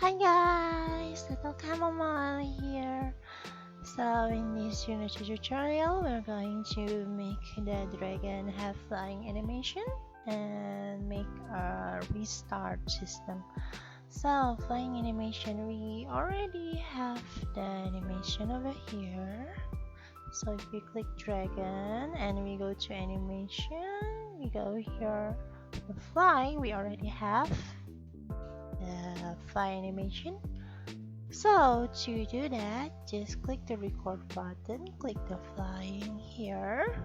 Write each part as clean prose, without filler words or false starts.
Hi guys, Little Chamomile here. So in this Unity tutorial, we're going to make the dragon have flying animation and make a restart system. So flying animation, we already have the animation over here. So if we click dragon and we go to animation, we go here to fly, we already have the fly animation. So to do that, just click the record button, click the flying here.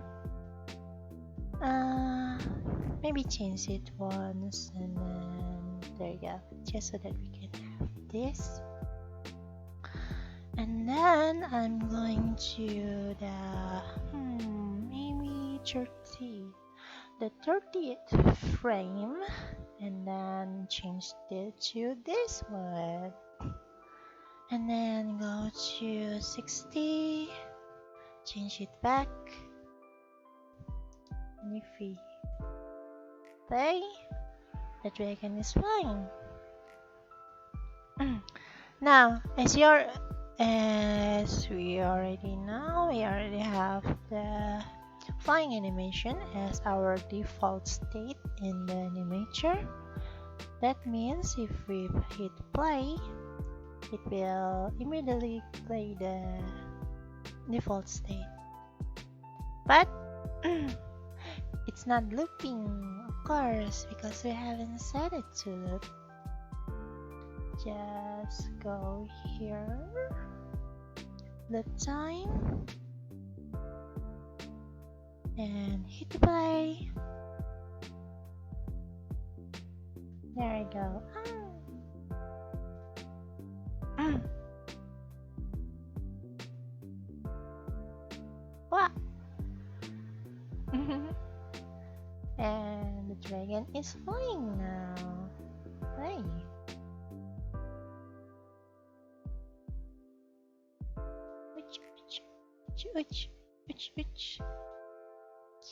Maybe change it once and then there you go, just so that we can have this. And then I'm going to maybe 30th frame, and then change it to this one. And then go to 60, change it back, and if we play, the dragon is flying. Now, as we already know, we already have the flying animation as our default state in the animator. That means if we hit play, it will immediately play the default state. But it's not looping, of course, because we haven't set it to loop. Just go here, loop time, and hit play. There you go. Wow. And the dragon is flying now. Hey.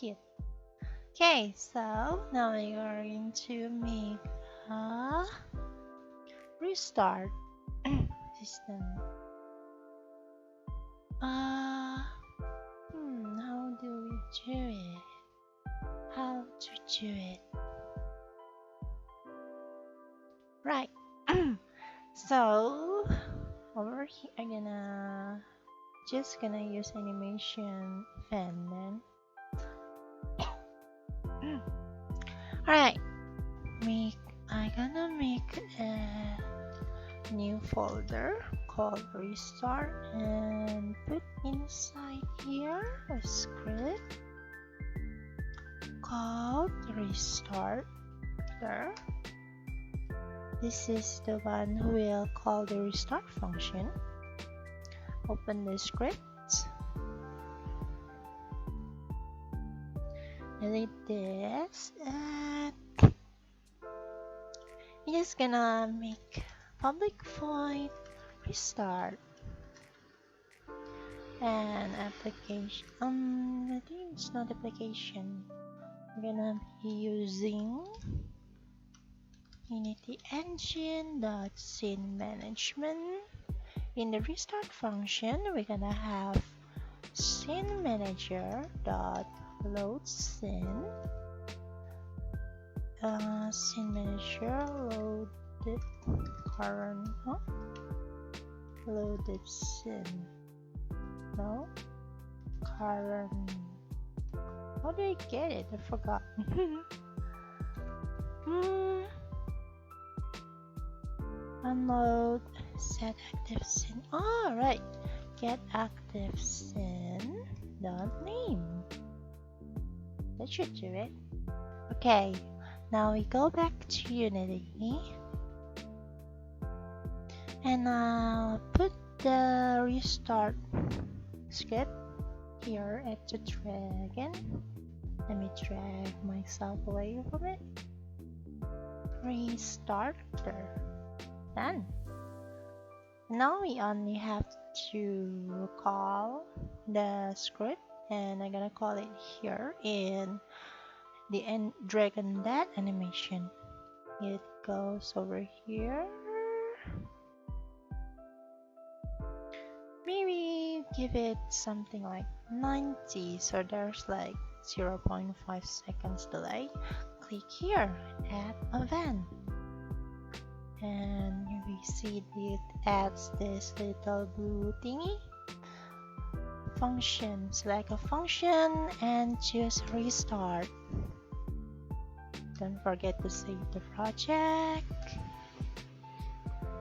Cute. Okay, so now we are going to make a restart system. How do we do it? How to do it? Right. So over here, I'm just gonna use animation fan then. Alright, I'm gonna make a new folder called restart and put inside here a script called restart. This is the one who will call the restart function. Open the script, delete this, and you're just gonna make public void restart and application. I think it's not application. I'm gonna be using Unity engine.scene management. In the restart function, we're gonna have scene manager dot load scene. Scene manager loaded current loaded scene. No, current. How do I get it? I forgot. Unload set active scene. Alright, get active scene dot name. That should do it. Okay, now we go back to Unity and I'll put the restart script here at the dragon. Let me drag myself away from it. Restarter. Done. Now we only have to call the script, and I'm gonna call it here in the dragon that animation. It goes over here give it something like 90, so there's like 0.5 seconds delay. Click here, add event, and we see it adds this little blue thingy. Function, select a function and choose restart. Don't forget to save the project.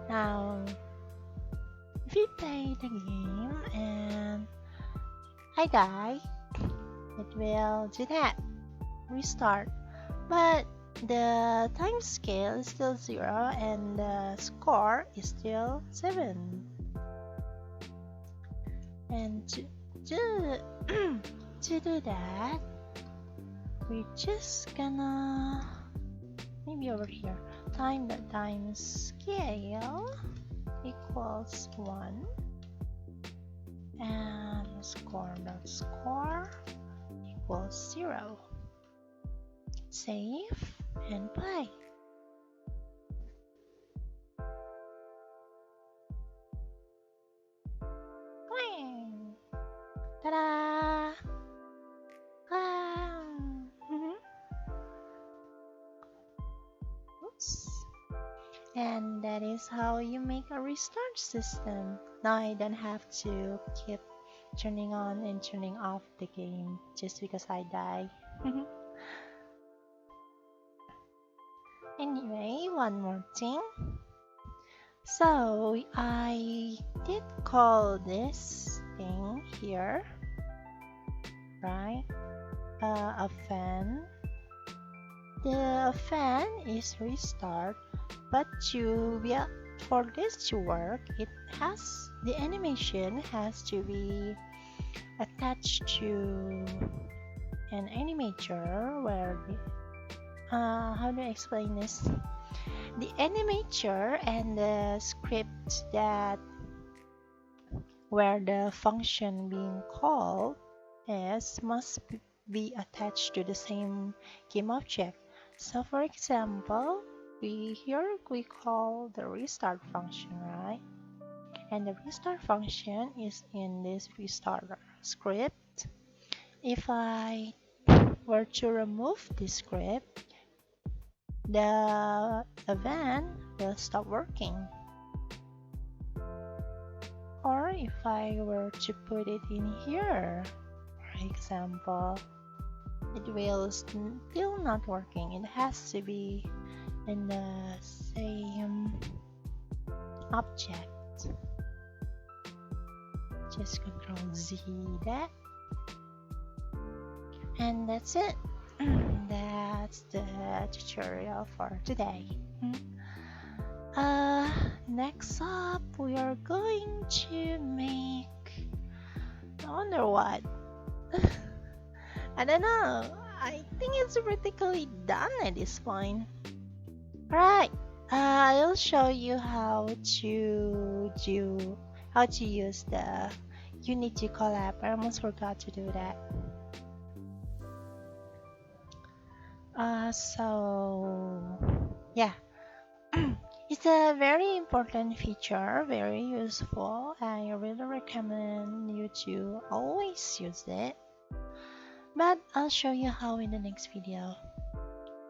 Now, if you play the game and I die, it will do that. Restart. But the time scale is still 0 and the score is still 7. And to do that, we're just gonna maybe over here time scale equals 1 and score equals 0. Save and play. Ta-da! Oops. And that is how you make a restart system. Now I don't have to keep turning on and turning off the game just because I die. Anyway, one more thing. So I did call this thing here, right? A fan. The fan is restart, but for this to work, the animation has to be attached to an animator where how do I explain this? The animator and the script that where the function being called must be attached to the same game object. So for example, we call the restart function, right? And the restart function is in this restarter script. If I were to remove this script, the event will stop working. Or if I were to put it in here, for example, it will still not working. It has to be in the same object. Just Control Z that. And that's it. That's the tutorial for today. Next up, we are going to make, I wonder what. I don't know. I think it's practically done at this point. Alright, I'll show you how to use the Unity collab. I almost forgot to do that. So yeah, it's a very important feature, very useful. I really recommend you to always use it. But I'll show you how in the next video.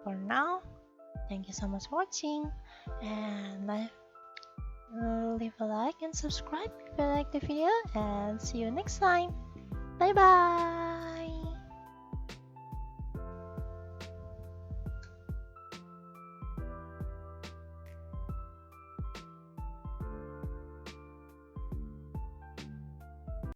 For now, thank you so much for watching, and leave a like and subscribe if you like the video, and see you next time. Bye bye.